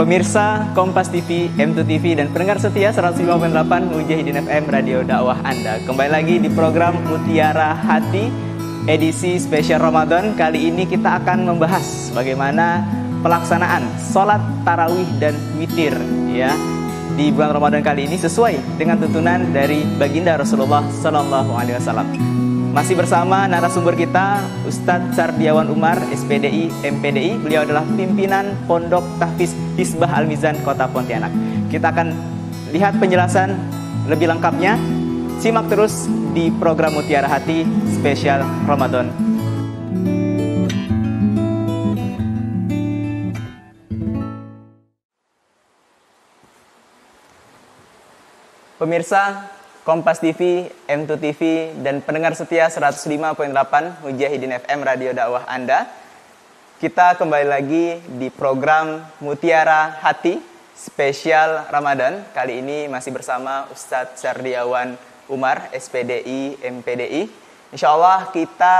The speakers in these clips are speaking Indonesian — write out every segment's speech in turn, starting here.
Pemirsa Kompas TV, M2 TV, dan pendengar setia 105.8 Mujahidin FM Radio Dakwah Anda. Kembali lagi di program Mutiara Hati edisi spesial Ramadan. Kali ini kita akan membahas bagaimana pelaksanaan sholat tarawih dan witir ya di bulan Ramadan kali ini sesuai dengan tuntunan dari baginda Rasulullah Sallallahu Alaihi Wasallam. Masih bersama narasumber kita Ustadz Sardiawan Umar, SPDI, MPDI. Beliau adalah pimpinan Pondok Tahfiz Hizbah Al-Mizan Kota Pontianak. Kita akan lihat penjelasan lebih lengkapnya. Simak terus di program Mutiara Hati spesial Ramadan. Pemirsa Kompas TV, M2 TV, dan pendengar setia 105.8 Mujahidin FM Radio Dakwah Anda. Kita kembali lagi di program Mutiara Hati spesial Ramadan. Kali ini masih bersama Ustadz Sardiawan Umar, SPDI, MPDI. Insya Allah kita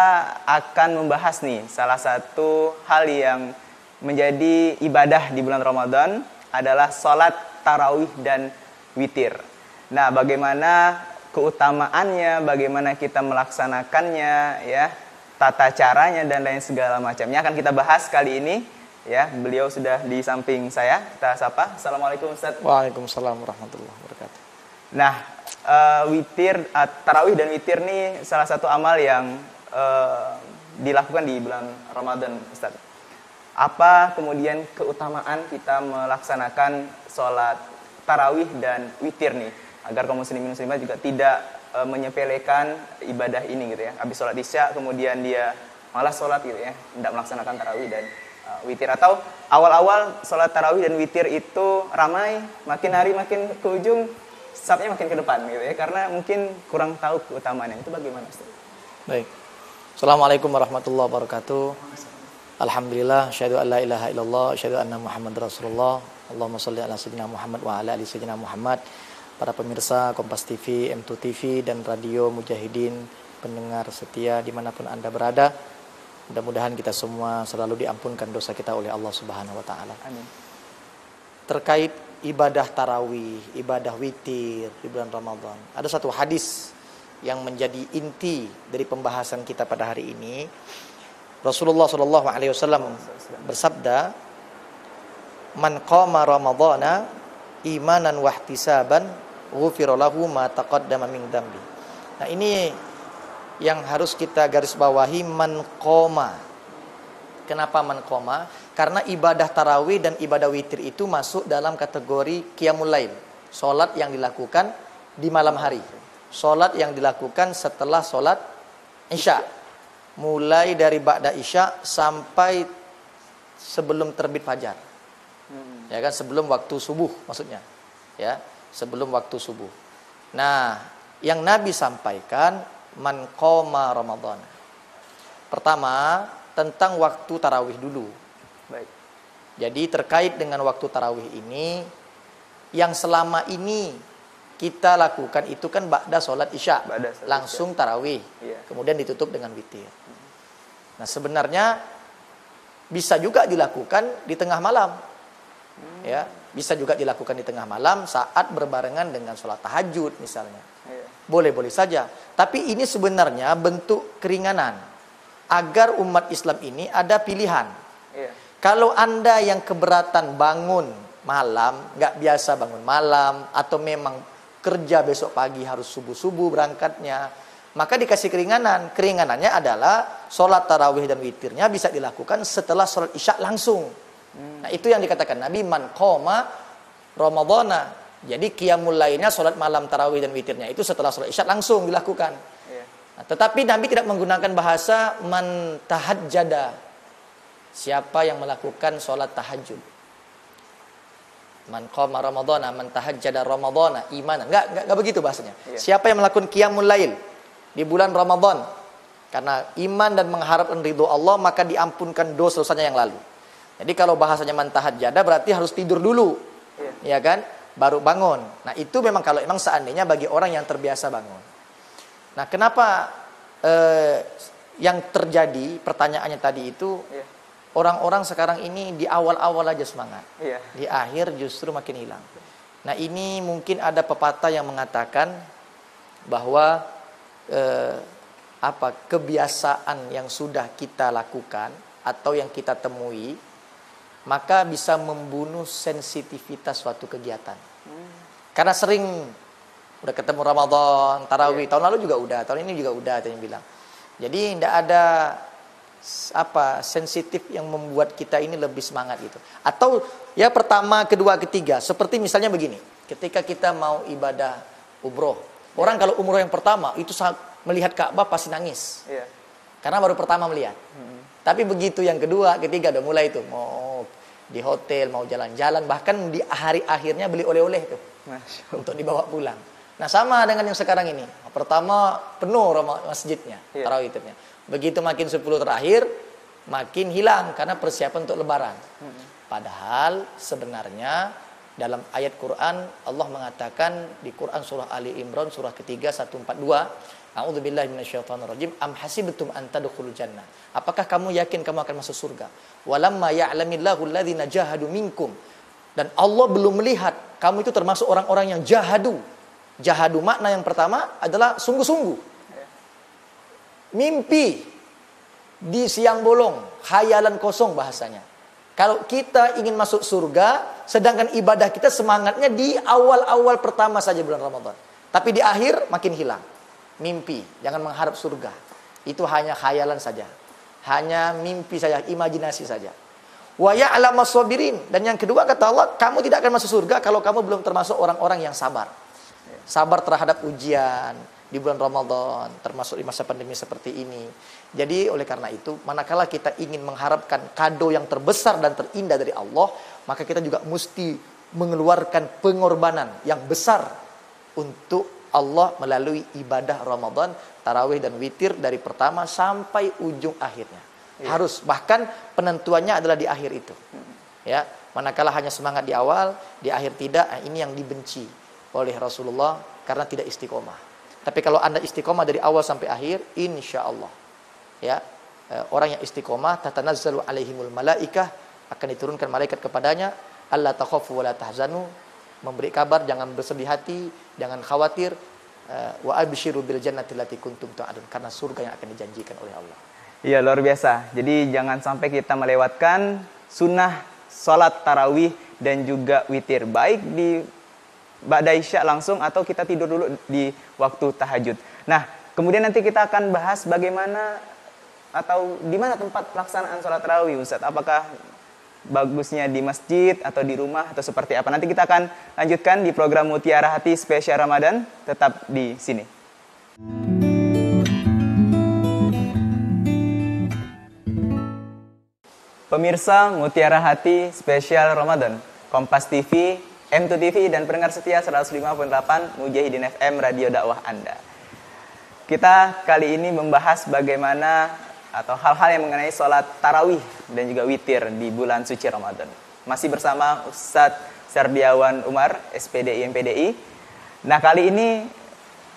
akan membahas nih salah satu hal yang menjadi ibadah di bulan Ramadan adalah sholat tarawih dan witir. Nah, bagaimana keutamaannya, bagaimana kita melaksanakannya, ya, tata caranya dan lain segala macamnya akan kita bahas kali ini. Ya, beliau sudah di samping saya. Kita sapa. Assalamualaikum Ustaz. Waalaikumsalam warahmatullahi wabarakatuh. Nah, witir, tarawih dan witir nih salah satu amal yang dilakukan di bulan Ramadan, Ustaz. Apa kemudian keutamaan kita melaksanakan sholat tarawih dan witir nih? Agar kaum muslimin muslimat juga tidak menyepelekan ibadah ini gitu ya. Habis sholat isya kemudian dia malas sholat gitu ya, tidak melaksanakan tarawih dan witir. Atau awal-awal sholat tarawih dan witir itu ramai, makin hari makin ke ujung, safnya makin ke depan gitu ya. Karena mungkin kurang tahu keutamaannya. Itu bagaimana Ustaz? Baik. Assalamualaikum warahmatullahi wabarakatuh. Alhamdulillah, syahadu an la ilaha illallah, syahadu anna Muhammad Rasulullah. Allahumma sholli ala sayyidina Muhammad wa ala ali sayyidina Muhammad. Para pemirsa Kompas TV, M2 TV, dan Radio Mujahidin, pendengar setia dimanapun Anda berada, mudah-mudahan kita semua selalu diampunkan dosa kita oleh Allah Subhanahu Wa Taala. Amin. Terkait ibadah tarawih, ibadah witir di bulan Ramadan, ada satu hadis yang menjadi inti dari pembahasan kita pada hari ini. Rasulullah Shallallahu Alaihi Wasallam bersabda, "Man qama Ramadhana imanan wahtisaban ghufira lahu ma taqaddama min dzambi." Nah, ini yang harus kita garis bawahi, man qoma. Kenapa man qoma? Karena ibadah tarawih dan ibadah witir itu masuk dalam kategori qiyamul lail, salat yang dilakukan di malam hari, salat yang dilakukan setelah salat isya, mulai dari ba'da isya sampai sebelum terbit fajar. Ya kan, sebelum waktu subuh maksudnya. Ya, sebelum waktu subuh. Nah, yang Nabi sampaikan man qoma Ramadan. Pertama, tentang waktu tarawih dulu. Baik. Jadi terkait dengan waktu tarawih ini, yang selama ini kita lakukan itu kan ba'da sholat isya, langsung tarawih, kemudian ditutup dengan witir. Nah, sebenarnya bisa juga dilakukan di tengah malam. Ya, bisa juga dilakukan di tengah malam saat berbarengan dengan sholat tahajud misalnya. Boleh-boleh saja. Tapi ini sebenarnya bentuk keringanan agar umat Islam ini ada pilihan. Kalau Anda yang keberatan bangun malam, nggak biasa bangun malam, atau memang kerja besok pagi harus subuh-subuh berangkatnya, maka dikasih keringanan. Keringanannya adalah sholat tarawih dan witirnya bisa dilakukan setelah sholat isya langsung. Nah, itu yang dikatakan Nabi, man qoma Ramadhana. Jadi qiyamul lailnya, sholat malam tarawih dan witirnya itu setelah sholat isya langsung dilakukan. Nah, tetapi Nabi tidak menggunakan bahasa man tahajjada. Siapa yang melakukan sholat tahajud? Man qoma Ramadhana, man tahajjada Ramadhana imanan. Enggak begitu bahasanya. Siapa yang melakukan qiyamul lail di bulan Ramadan karena iman dan mengharapkan ridho Allah, maka diampunkan dosa-dosanya yang lalu. Jadi kalau bahasanya man tahajjada berarti harus tidur dulu. Ya kan? Baru bangun. Nah, itu memang kalau memang seandainya bagi orang yang terbiasa bangun. Nah, kenapa yang terjadi pertanyaannya tadi itu orang-orang sekarang ini di awal-awal aja semangat. Iya. Di akhir justru makin hilang. Nah, ini mungkin ada pepatah yang mengatakan bahwa kebiasaan yang sudah kita lakukan atau yang kita temui maka bisa membunuh sensitivitas suatu kegiatan. Karena sering udah ketemu Ramadan, tarawih, tahun lalu juga udah, tahun ini juga udah yang bilang. Jadi tidak ada sensitif yang membuat kita ini lebih semangat gitu. Atau ya pertama, kedua, ketiga, seperti misalnya begini, ketika kita mau ibadah umroh, orang kalau umroh yang pertama itu saat melihat Ka'bah pasti nangis, karena baru pertama melihat. Tapi begitu yang kedua, ketiga udah mulai tuh mau di hotel, mau jalan-jalan, bahkan di hari akhirnya beli oleh-oleh tuh untuk dibawa pulang. Nah, sama dengan yang sekarang ini. Pertama penuh masjidnya, tarawihnya. Begitu makin 10 terakhir, makin hilang karena persiapan untuk lebaran. Padahal sebenarnya dalam ayat Quran Allah mengatakan di Quran surah Ali Imran surah ketiga 142, A'udzubillahi minasyaitonirrajim, am hasibtum an tadkhulul jannah. Apakah kamu yakin kamu akan masuk surga? Walamma ya'lamillahu alladzina jahadu minkum. Dan Allah belum melihat kamu itu termasuk orang-orang yang jahadu. Jahadu makna yang pertama adalah sungguh-sungguh. Mimpi di siang bolong, khayalan kosong bahasanya. Kalau kita ingin masuk surga, sedangkan ibadah kita semangatnya di awal-awal pertama saja bulan Ramadan. Tapi di akhir makin hilang. Mimpi, jangan mengharap surga. Itu hanya khayalan saja. Hanya mimpi saja, imajinasi saja. Wa ya'lamas sabirin. Dan yang kedua kata Allah, kamu tidak akan masuk surga kalau kamu belum termasuk orang-orang yang sabar. Sabar terhadap ujian di bulan Ramadan, termasuk di masa pandemi seperti ini. Jadi oleh karena itu, manakala kita ingin mengharapkan kado yang terbesar dan terindah dari Allah, maka kita juga mesti mengeluarkan pengorbanan yang besar untuk Allah melalui ibadah Ramadan, tarawih dan witir dari pertama sampai ujung akhirnya. Harus, bahkan penentuannya adalah di akhir itu. Ya, manakala hanya semangat di awal, di akhir tidak, ini yang dibenci oleh Rasulullah karena tidak istiqomah. Tapi kalau Anda istiqomah dari awal sampai akhir, insya Allah, ya, orang yang istiqomah, tatanazzalu alaihimul malaikah, akan diturunkan malaikat kepadanya, alla takhafu wa la tahzanu, memberi kabar, jangan bersedih hati, jangan khawatir, wa absyiru bil jannati allati kuntum tu'adun, karena surga yang akan dijanjikan oleh Allah. Iya, luar biasa. Jadi jangan sampai kita melewatkan sunnah salat tarawih dan juga witir, baik di ba'da isya langsung atau kita tidur dulu di waktu tahajud. Nah, kemudian nanti kita akan bahas bagaimana atau di mana tempat pelaksanaan salat tarawih, Ustaz. Apakah bagusnya di masjid atau di rumah atau seperti apa? Nanti kita akan lanjutkan di program Mutiara Hati spesial Ramadan. Tetap di sini. Pemirsa Mutiara Hati spesial Ramadan, Kompas TV, M2TV dan pendengar setia 105.8 Mujahidin FM Radio Dakwah Anda. Kita kali ini membahas bagaimana atau hal-hal yang mengenai sholat tarawih dan juga witir di bulan suci Ramadan. Masih bersama Ustadz Sardiawan Umar, SPDI MPDI. Nah, kali ini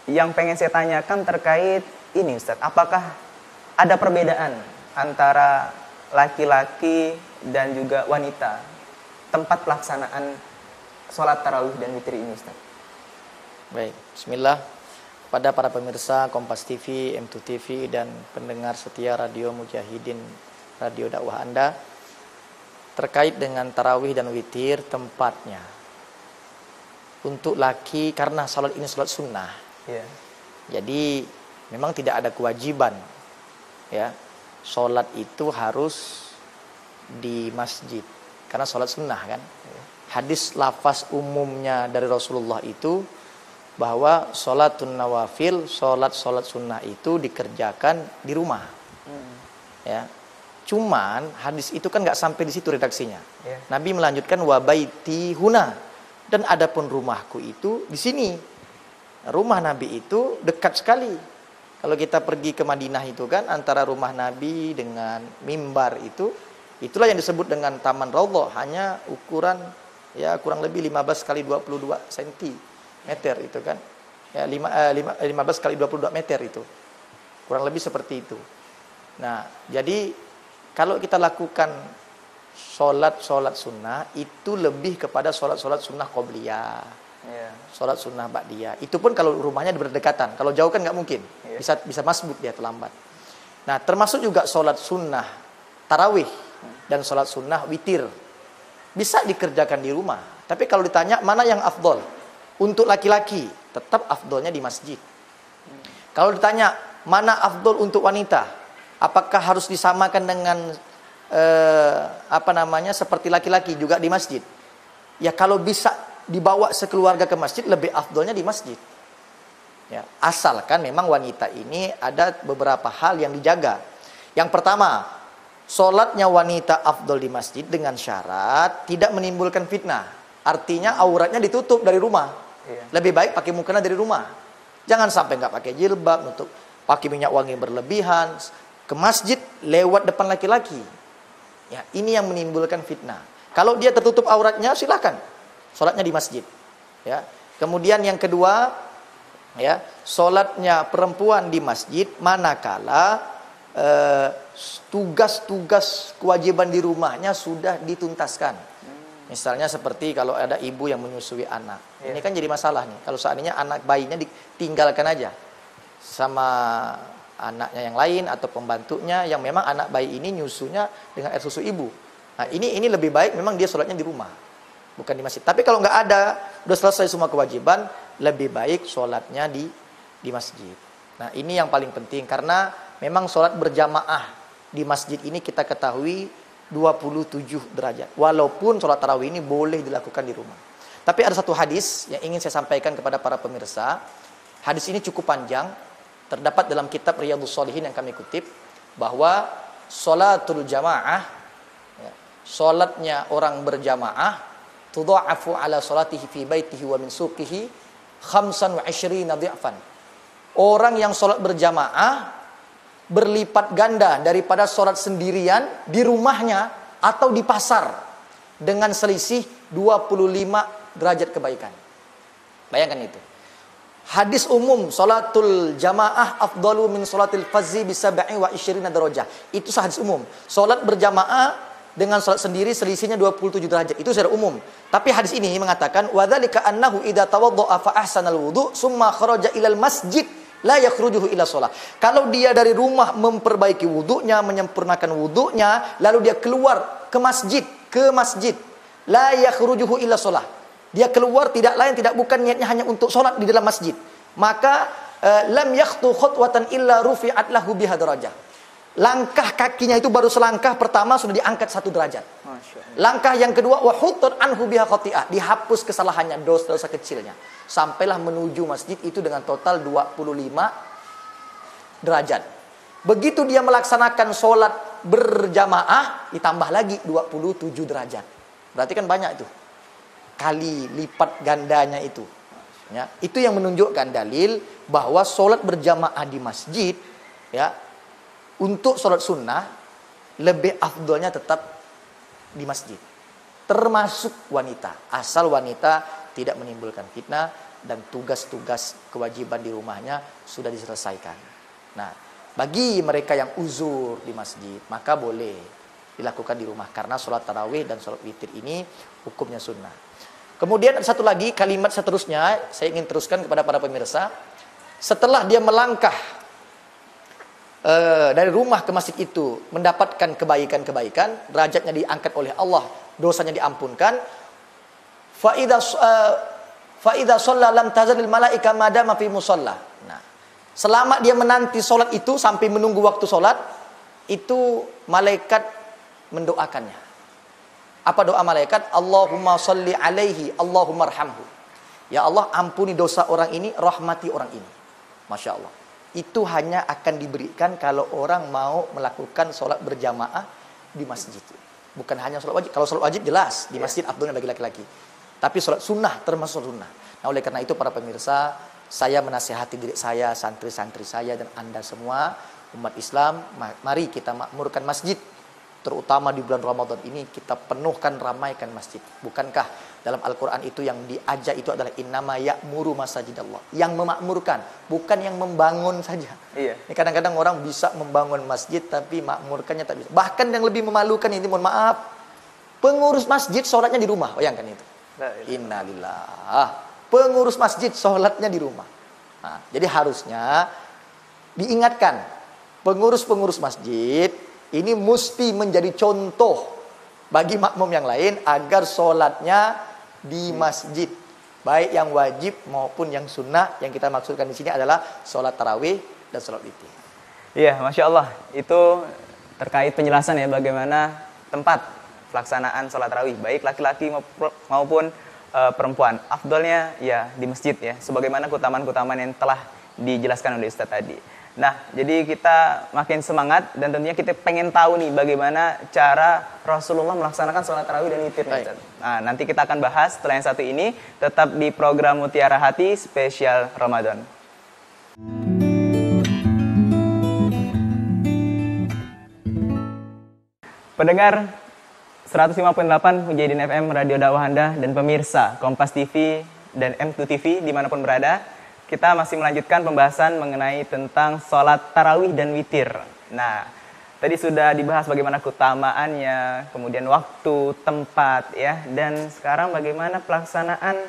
yang pengen saya tanyakan terkait ini, Ustadz. Apakah ada perbedaan antara laki-laki dan juga wanita tempat pelaksanaan sholat tarawih dan witir ini, Ustadz? Baik, bismillah. Pada para pemirsa Kompas TV, M2TV, dan pendengar setia Radio Mujahidin, Radio Dakwah Anda, terkait dengan tarawih dan witir tempatnya. Untuk laki, karena salat ini salat sunnah, jadi memang tidak ada kewajiban, ya, salat itu harus di masjid, karena salat sunnah kan. Hadis lafaz umumnya dari Rasulullah itu bahwa sholatun nawafil, sholat sunnah itu dikerjakan di rumah. Ya, cuman hadis itu kan nggak sampai di situ redaksinya. Nabi melanjutkan wa baiti huna, dan adapun rumahku itu di sini. Rumah Nabi itu dekat sekali. Kalau kita pergi ke Madinah itu kan antara rumah Nabi dengan mimbar itu, itulah yang disebut dengan Taman Raudhah, hanya ukuran ya kurang lebih 15 kali 22 cm. Meter itu kan ya 15 kali 22 meter itu kurang lebih seperti itu. Nah, jadi kalau kita lakukan sholat sunnah, itu lebih kepada sholat sunnah qobliyah, sholat sunnah ba'diyah. Itu pun kalau rumahnya berdekatan. Kalau jauh kan nggak mungkin, bisa masbuk dia terlambat. Nah, termasuk juga sholat sunnah tarawih dan sholat sunnah witir, bisa dikerjakan di rumah. Tapi kalau ditanya mana yang afdol untuk laki-laki, tetap afdolnya di masjid. Kalau ditanya mana afdol untuk wanita, apakah harus disamakan dengan seperti laki-laki juga di masjid? Ya, kalau bisa dibawa sekeluarga ke masjid, lebih afdolnya di masjid. Ya, asalkan memang wanita ini ada beberapa hal yang dijaga. Yang pertama, sholatnya wanita afdol di masjid dengan syarat tidak menimbulkan fitnah. Artinya auratnya ditutup dari rumah. Lebih baik pakai mukena dari rumah. Jangan sampai nggak pakai jilbab, untuk pakai minyak wangi berlebihan, ke masjid lewat depan laki-laki. Ya, ini yang menimbulkan fitnah. Kalau dia tertutup auratnya, silakan sholatnya di masjid. Ya. Kemudian yang kedua, ya, sholatnya perempuan di masjid manakala tugas-tugas kewajiban di rumahnya sudah dituntaskan. Misalnya seperti kalau ada ibu yang menyusui anak. Ini kan jadi masalah nih. Kalau seandainya anak bayinya ditinggalkan aja sama anaknya yang lain atau pembantunya yang memang anak bayi ini nyusunya dengan air susu ibu. Nah, ini lebih baik memang dia sholatnya di rumah, bukan di masjid. Tapi kalau nggak ada, udah selesai semua kewajiban, lebih baik sholatnya di masjid. Nah, ini yang paling penting karena memang sholat berjamaah di masjid ini kita ketahui 27 derajat. Walaupun sholat tarawih ini boleh dilakukan di rumah. Tapi ada satu hadis yang ingin saya sampaikan kepada para pemirsa. Hadis ini cukup panjang, terdapat dalam kitab Riyadhus Shalihin yang kami kutip, bahwa sholatul jamaah, ya, sholatnya orang berjamaah, tudha'afu ala sholatihi fi baitihi wa min suqihi 25 dhi'fan. Orang yang sholat berjamaah berlipat ganda daripada sholat sendirian di rumahnya atau di pasar dengan selisih 25 derajat kebaikan. Bayangkan itu. Hadis umum sholatul jamaah afdalu min sholatil fazzi bisab'i wa isyirina darajah. Itu hadis umum. Sholat berjamaah dengan sholat sendiri selisihnya 27 derajat. Itu secara umum. Tapi hadis ini mengatakan wa dzalika annahu idza tawaddaa fa ahsanal wudu summa kharaja ilal masjid la yakhrujuhu ila shalah. Kalau dia dari rumah memperbaiki wudunya, menyempurnakan wudunya, lalu dia keluar ke masjid, la yakhrujuhu ila shalah. Dia keluar tidak lain tidak bukan niatnya hanya untuk sholat di dalam masjid. Maka lam yakhtu khutwatan illa rufi'at lahu biha darajah. Langkah kakinya itu baru selangkah pertama sudah diangkat 1 derajat. Langkah yang kedua wa hutur anhu biha khati'ah, dihapus kesalahannya, dosa-dosa kecilnya. Sampailah menuju masjid itu dengan total 25 derajat. Begitu dia melaksanakan sholat berjamaah, ditambah lagi 27 derajat. Berarti kan banyak itu. Kali lipat gandanya itu. Ya, itu yang menunjukkan dalil bahwa sholat berjamaah di masjid, ya, untuk sholat sunnah lebih afdolnya tetap di masjid. Termasuk wanita, asal wanita tidak menimbulkan fitnah dan tugas-tugas kewajiban di rumahnya sudah diselesaikan. Nah, bagi mereka yang uzur di masjid, maka boleh dilakukan di rumah karena sholat tarawih dan sholat witir ini hukumnya sunnah. Kemudian ada satu lagi kalimat seterusnya saya ingin teruskan kepada para pemirsa. Setelah dia melangkah dari rumah ke masjid itu mendapatkan kebaikan-kebaikan, derajatnya diangkat oleh Allah, dosanya diampunkan. Fa idza shalla lam tazalil malaika madama fi musalla. Nah, selama dia menanti salat itu sampai menunggu waktu salat, itu malaikat mendoakannya. Apa doa malaikat? Allahumma shalli alaihi, Allahumma arhamhu. Ya Allah, ampuni dosa orang ini, rahmati orang ini. Masya Allah. Itu hanya akan diberikan kalau orang mau melakukan sholat berjamaah di masjid. Bukan hanya sholat wajib. Kalau sholat wajib jelas di masjid afdalnya bagi laki-laki. Tapi sholat sunnah termasuk sunnah. Nah, oleh karena itu para pemirsa, saya menasihati diri saya, santri-santri saya dan Anda semua umat Islam, mari kita makmurkan masjid. Terutama di bulan Ramadan ini kita penuhkan, ramaikan masjid. Bukankah Dalam Al-Quran itu yang diajak itu adalah innama ya'muru masajidallah. Yang memakmurkan, bukan yang membangun saja. Iya. Ini kadang-kadang orang bisa membangun masjid tapi makmurkannya tak bisa. Bahkan yang lebih memalukan ini, mohon maaf, pengurus masjid sholatnya di rumah. Bayangkan itu. Innalillah. Pengurus masjid sholatnya di rumah. Nah, jadi harusnya diingatkan, pengurus-pengurus masjid ini mesti menjadi contoh bagi makmum yang lain agar sholatnya di masjid, baik yang wajib maupun yang sunnah. Yang kita maksudkan di sini adalah sholat tarawih dan sholat witir. Iya, Masya Allah. Itu terkait penjelasan ya bagaimana tempat pelaksanaan sholat tarawih, baik laki-laki maupun perempuan. Afdolnya ya di masjid ya, sebagaimana keutamaan-keutamaan yang telah dijelaskan oleh Ustaz tadi. Nah, jadi kita makin semangat dan tentunya kita pengen tahu nih bagaimana cara Rasulullah melaksanakan sholat tarawih dan witir. Nah, nanti kita akan bahas setelah yang satu ini, tetap di program Mutiara Hati spesial Ramadan. Pendengar 105.8 Mujahidin FM Radio Dakwah Anda dan pemirsa Kompas TV dan M2 TV dimanapun berada, kita masih melanjutkan pembahasan mengenai tentang sholat tarawih dan witir. Nah, tadi sudah dibahas bagaimana keutamaannya, kemudian waktu, tempat, ya, dan sekarang bagaimana pelaksanaan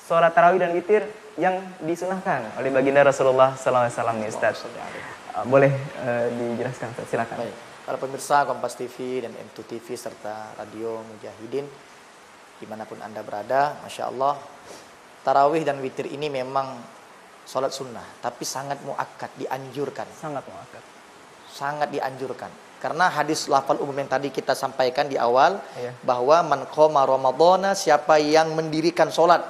sholat tarawih dan witir yang disunahkan oleh baginda Rasulullah SAW, Ustaz. Boleh dijelaskan, Ustaz? Silakan. Baik. Para pemirsa Kompas TV dan M2 TV serta Radio Mujahidin dimanapun Anda berada, Masya Allah, tarawih dan witir ini memang sholat sunnah, tapi sangat muakkad, dianjurkan. Sangat dianjurkan. Karena hadis lafal umum yang tadi kita sampaikan di awal, bahwa man qoma ramadhana, siapa yang mendirikan sholat,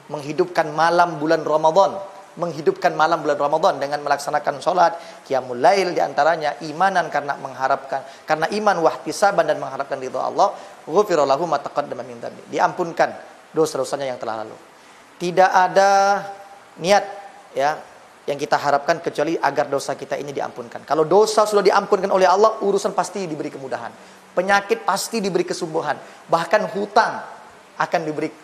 menghidupkan malam bulan Ramadan, dengan melaksanakan sholat qiyamul lail, diantaranya imanan karena iman wahtisaban dan mengharapkan ridha Allah, ghufira lahu ma taqaddama min dhanbi, diampunkan dosa-dosanya yang telah lalu. Tidak ada niat ya yang kita harapkan kecuali agar dosa kita ini diampunkan. Kalau dosa sudah diampunkan oleh Allah, urusan pasti diberi kemudahan, penyakit pasti diberi kesembuhan, bahkan hutang akan diberi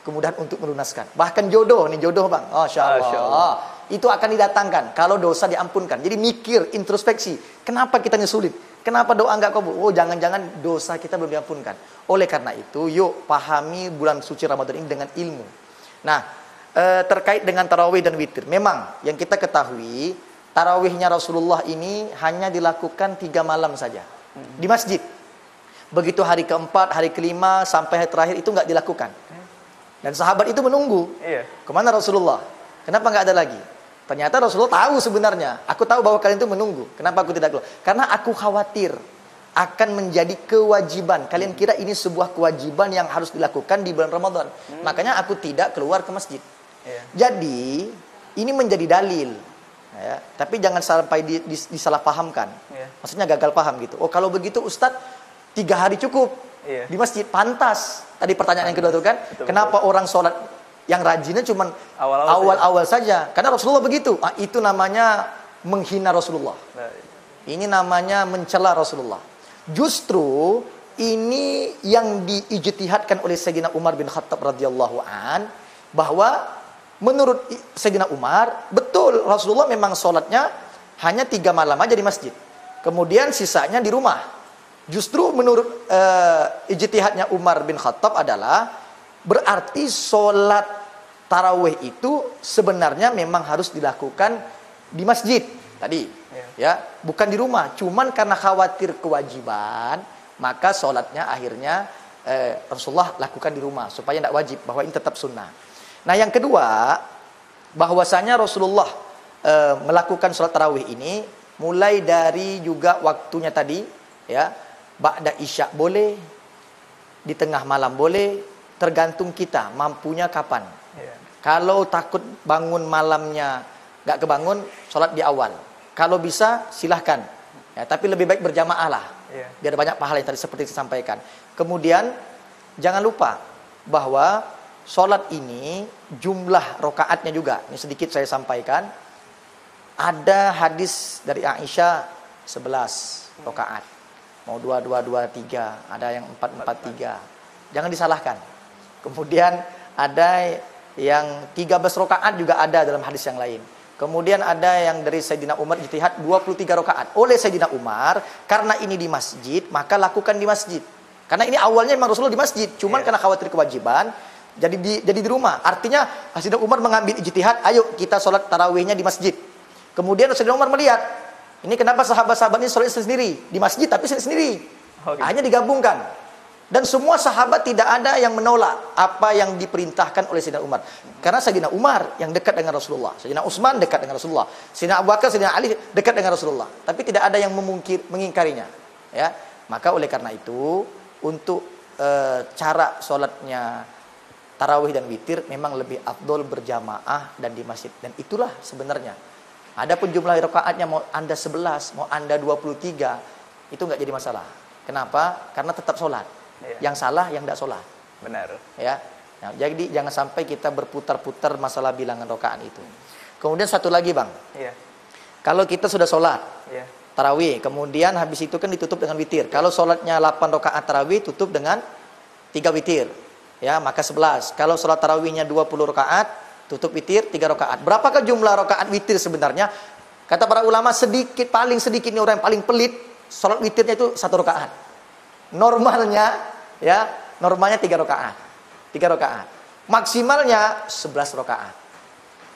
kemudahan untuk melunaskan, bahkan jodoh bang, Masya Allah, itu akan didatangkan kalau dosa diampunkan. Jadi mikir, introspeksi, kenapa kita ini sulit, kenapa doa enggak kabul? Oh, jangan-jangan dosa kita belum diampunkan. Oleh karena itu, yuk pahami bulan suci Ramadan ini dengan ilmu. Nah, terkait dengan tarawih dan witir, memang yang kita ketahui, tarawihnya Rasulullah ini hanya dilakukan 3 malam saja di masjid. Begitu hari keempat, hari kelima, sampai hari terakhir itu nggak dilakukan. Dan sahabat itu menunggu, kemana Rasulullah? Kenapa nggak ada lagi? Ternyata Rasulullah tahu sebenarnya. Aku tahu bahwa kalian itu menunggu. Kenapa aku tidak keluar? Karena aku khawatir akan menjadi kewajiban. Kalian kira ini sebuah kewajiban yang harus dilakukan di bulan Ramadan. Makanya aku tidak keluar ke masjid. Jadi ini menjadi dalil, ya. Tapi jangan sampai disalahpahamkan. Maksudnya gagal paham gitu. Oh, kalau begitu Ustadz 3 hari cukup di masjid, pantas. Tadi pertanyaan yang kedua itu kan, kenapa orang sholat yang rajinnya cuma awal-awal saja? Karena Rasulullah begitu. Itu namanya menghina Rasulullah. Ini namanya mencela Rasulullah. Justru ini yang diijtihadkan oleh Sayyidina Umar bin Khattab radhiyallahu an, bahwa menurut Sayyidina Umar, betul Rasulullah memang sholatnya hanya 3 malam aja di masjid, kemudian sisanya di rumah. Justru menurut ijtihadnya Umar bin Khattab adalah berarti sholat tarawih itu sebenarnya memang harus dilakukan di masjid tadi, ya, bukan di rumah. Cuman karena khawatir kewajiban, maka sholatnya akhirnya Rasulullah lakukan di rumah supaya tidak wajib, bahwa ini tetap sunnah. Nah, yang kedua, bahwasanya Rasulullah melakukan sholat tarawih ini mulai dari juga waktunya tadi, ya, ba'da isya boleh, di tengah malam boleh, tergantung kita mampunya kapan. Kalau takut bangun malamnya nggak kebangun, sholat di awal. Kalau bisa silahkan, ya, tapi lebih baik berjamaah lah, biar banyak pahala yang tadi seperti disampaikan. Kemudian jangan lupa bahwa sholat ini jumlah rokaatnya juga, ini sedikit saya sampaikan. Ada hadis dari Aisyah 11 rokaat, mau 2, 2, 2, 3, ada yang 4, 4, 3. Jangan disalahkan. Kemudian ada yang 13 rakaat juga ada dalam hadis yang lain. Kemudian ada yang dari Sayyidina Umar ijtihad 23 rakaat. Oleh Sayyidina Umar, karena ini di masjid, maka lakukan di masjid. Karena ini awalnya memang Rasulullah di masjid, cuman karena khawatir kewajiban, jadi di rumah. Artinya Sayyidina Umar mengambil ijtihad, ayo kita sholat tarawihnya di masjid. Kemudian Sayyidina Umar melihat, ini kenapa sahabat-sahabat ini sholat sendiri di masjid tapi sendiri, hanya digabungkan. Dan semua sahabat tidak ada yang menolak apa yang diperintahkan oleh Sayyidina Umar. Karena Sayyidina Umar yang dekat dengan Rasulullah, Sayyidina Utsman dekat dengan Rasulullah, Sayyidina Abu Bakar, Sayyidina Ali dekat dengan Rasulullah. Tapi tidak ada yang mengingkarinya. Ya, maka oleh karena itu untuk cara sholatnya tarawih dan witir memang lebih afdol berjamaah dan di masjid. Dan itulah sebenarnya. Adapun jumlah rakaatnya mau Anda 11, mau Anda 23, itu nggak jadi masalah. Kenapa? Karena tetap sholat. Yang salah yang tidak sholat. Benar. Ya. Nah, jadi jangan sampai kita berputar-putar masalah bilangan rakaat itu. Kemudian satu lagi, Bang. Iya. Kalau kita sudah sholat tarawih, kemudian habis itu kan ditutup dengan witir. Kalau sholatnya 8 rakaat tarawih, tutup dengan 3 witir. Ya, maka 11. Kalau sholat tarawihnya 20 rakaat, tutup witir 3 rakaat. Berapakah jumlah rakaat witir sebenarnya? Kata para ulama, paling sedikit ini orang yang paling pelit, sholat witirnya itu 1 rakaat. Normalnya 3 rakaat. 3 rakaat. Maksimalnya 11 rakaat.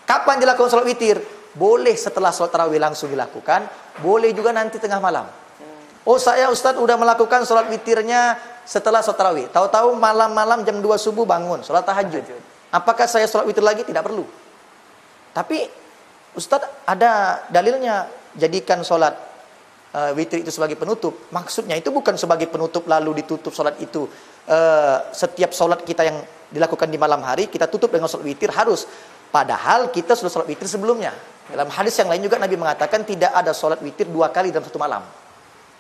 Kapan dilakukan sholat witir? Boleh setelah sholat tarawih langsung dilakukan, boleh juga nanti tengah malam. Oh, saya Ustadz udah melakukan sholat witirnya setelah sholat tarawih. Tahu-tahu malam-malam jam 2 subuh bangun sholat tahajud. Apakah saya sholat witir lagi? Tidak perlu. Tapi Ustadz ada dalilnya, jadikan sholat witir itu sebagai penutup. Maksudnya itu bukan sebagai penutup lalu ditutup sholat itu. Setiap sholat kita yang dilakukan di malam hari kita tutup dengan sholat witir harus. Padahal kita sudah sholat witir sebelumnya. Dalam hadis yang lain juga Nabi mengatakan tidak ada sholat witir 2 kali dalam 1 malam.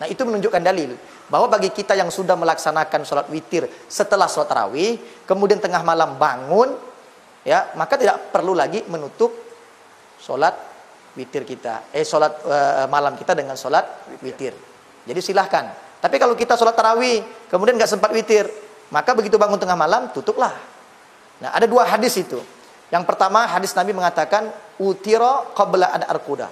Nah, itu menunjukkan dalil bahwa bagi kita yang sudah melaksanakan sholat witir setelah sholat tarawih, kemudian tengah malam bangun, ya, maka tidak perlu lagi menutup sholat witir kita, sholat malam kita dengan sholat witir. Jadi silahkan. Tapi kalau kita sholat tarawih, kemudian nggak sempat witir, maka begitu bangun tengah malam, tutuplah. Nah, ada 2 hadis itu. Yang pertama, hadis Nabi mengatakan, utira qabla an arquda.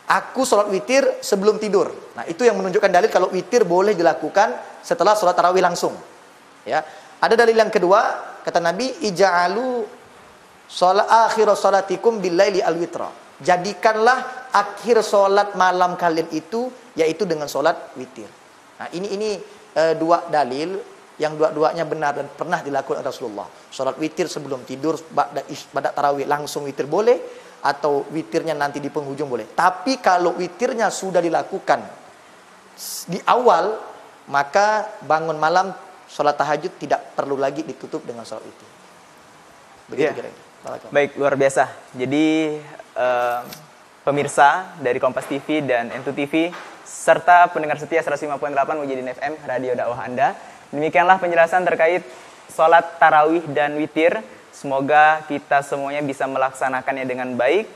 Aku sholat witir sebelum tidur. Nah, itu yang menunjukkan dalil kalau witir boleh dilakukan setelah sholat tarawih langsung. Ya. Ada dalil yang kedua, kata Nabi, ija'alu akhir sholatikum billaili al-witra. Jadikanlah akhir sholat malam kalian itu yaitu dengan sholat witir. Nah, ini 2 dalil yang dua-duanya benar dan pernah dilakukan Rasulullah. Sholat witir sebelum tidur, pada tarawih langsung witir boleh, atau witirnya nanti di penghujung boleh. Tapi kalau witirnya sudah dilakukan di awal, maka bangun malam sholat tahajud tidak perlu lagi ditutup dengan sholat witir. Begitu kira-kira. Baik, luar biasa. Jadi pemirsa dari Kompas TV dan N2 TV serta pendengar setia 105.8 Mujahidin FM Radio Dakwah Anda, demikianlah penjelasan terkait sholat tarawih dan witir. Semoga kita semuanya bisa melaksanakannya dengan baik,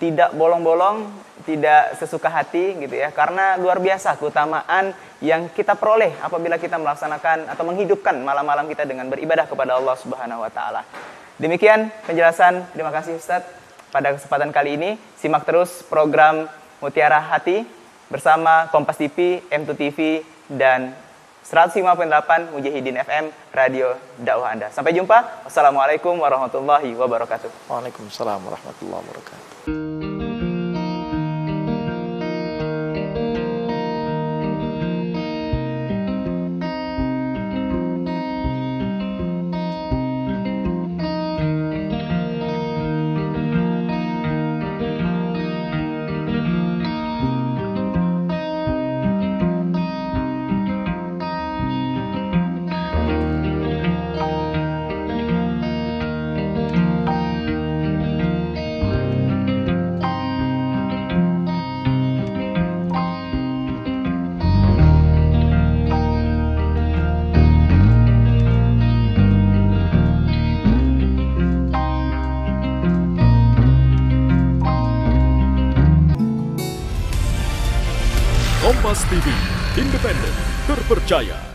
tidak bolong-bolong, tidak sesuka hati gitu ya. Karena luar biasa keutamaan yang kita peroleh apabila kita melaksanakan atau menghidupkan malam-malam kita dengan beribadah kepada Allah Subhanahu wa taala. Demikian penjelasan. Terima kasih Ustaz. Pada kesempatan kali ini, simak terus program Mutiara Hati bersama Kompas TV, M2 TV, dan 105.8 Mujahidin FM Radio Dakwah Anda. Sampai jumpa. Wassalamualaikum warahmatullahi wabarakatuh. Waalaikumsalam warahmatullahi wabarakatuh. Kompas TV, independen, terpercaya.